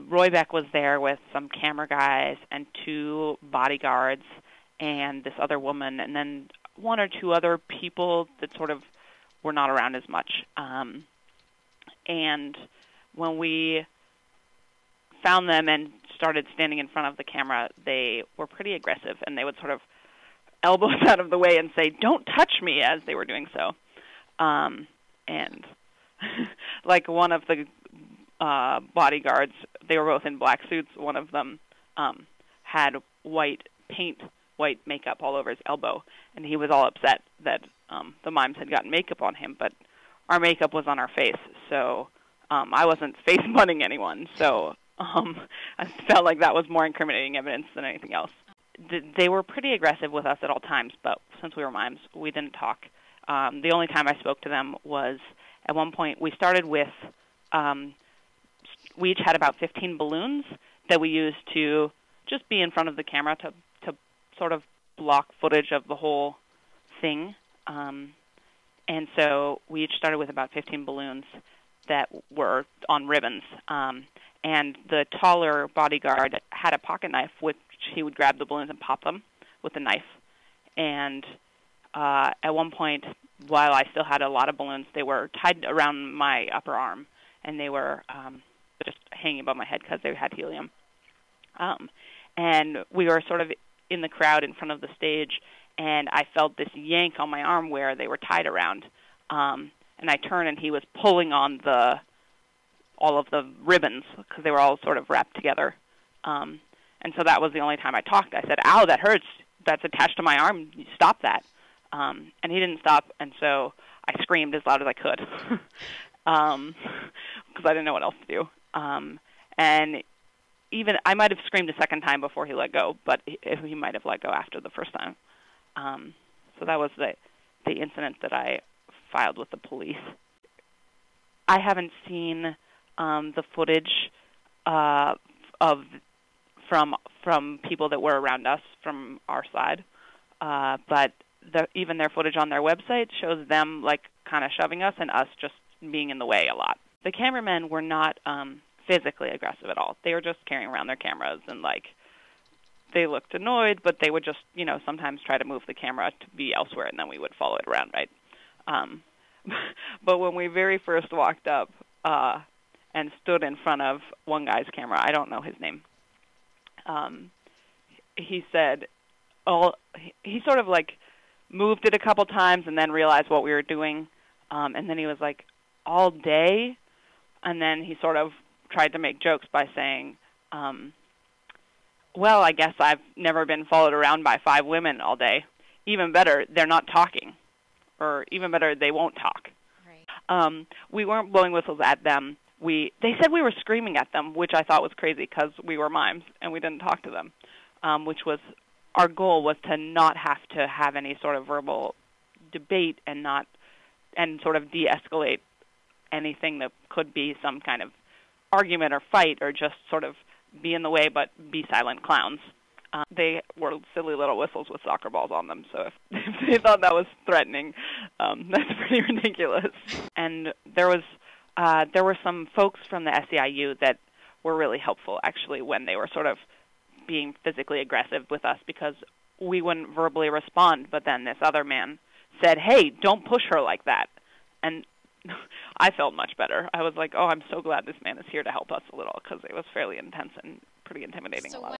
Roy Beck was there with some camera guys and 2 bodyguards and this other woman, and then 1 or 2 other people that sort of were not around as much. And when we found them and started standing in front of the camera, they were pretty aggressive, and they would sort of elbow us out of the way and say, "Don't touch me," as they were doing so. And like one of the bodyguards, they were both in black suits. One of them had white makeup all over his elbow, and he was all upset that the mimes had gotten makeup on him, but our makeup was on our face, so I wasn't face-butting anyone, so I felt like that was more incriminating evidence than anything else. They were pretty aggressive with us at all times, but since we were mimes, we didn't talk. The only time I spoke to them was at one point. We started with, we each had about 15 balloons that we used to just be in front of the camera to sort of block footage of the whole thing. And so we each started with about 15 balloons that were on ribbons. And the taller bodyguard had a pocket knife, which he would grab the balloons and pop them with a knife. And at one point, while I still had a lot of balloons, they were tied around my upper arm, and they were just hanging above my head because they had helium. And we were sort of in the crowd in front of the stage, and I felt this yank on my arm where they were tied around. And I turned, and he was pulling on all of the ribbons because they were all sort of wrapped together. And so that was the only time I talked. I said, "Ow, that hurts. That's attached to my arm. Stop that." And he didn't stop, and so I screamed as loud as I could because I didn't know what else to do. And even I might have screamed a second time before he let go, but he might have let go after the first time. So that was the incident that I filed with the police. I haven't seen the footage from people that were around us from our side, but even their footage on their website shows them like kind of shoving us and us just being in the way a lot. The cameramen were not physically aggressive at all. They were just carrying around their cameras, and like they looked annoyed, but they would just, sometimes try to move the camera to be elsewhere, and then we would follow it around, right? But when we very first walked up and stood in front of one guy's camera, I don't know his name, he said, he sort of like moved it a couple times and then realized what we were doing, and then he was like, "All day?" And then he sort of tried to make jokes by saying, "Well, I guess I've never been followed around by 5 women all day. Even better, they're not talking. Or even better, they won't talk." Right. We weren't blowing whistles at them. They said we were screaming at them, which I thought was crazy because we were mimes and we didn't talk to them, which was our goal, was to not have to have any sort of verbal debate and sort of de-escalate anything that could be some kind of argument or fight, or just sort of be in the way but be silent clowns. They were silly little whistles with soccer balls on them, so if they thought that was threatening, that's pretty ridiculous. And there were some folks from the SEIU that were really helpful, actually, when they were sort of being physically aggressive with us, because we wouldn't verbally respond, but then this other man said, "Hey, don't push her like that." And I felt much better. I was like, "Oh, I'm so glad this man is here to help us a little," because it was fairly intense and pretty intimidating a lot.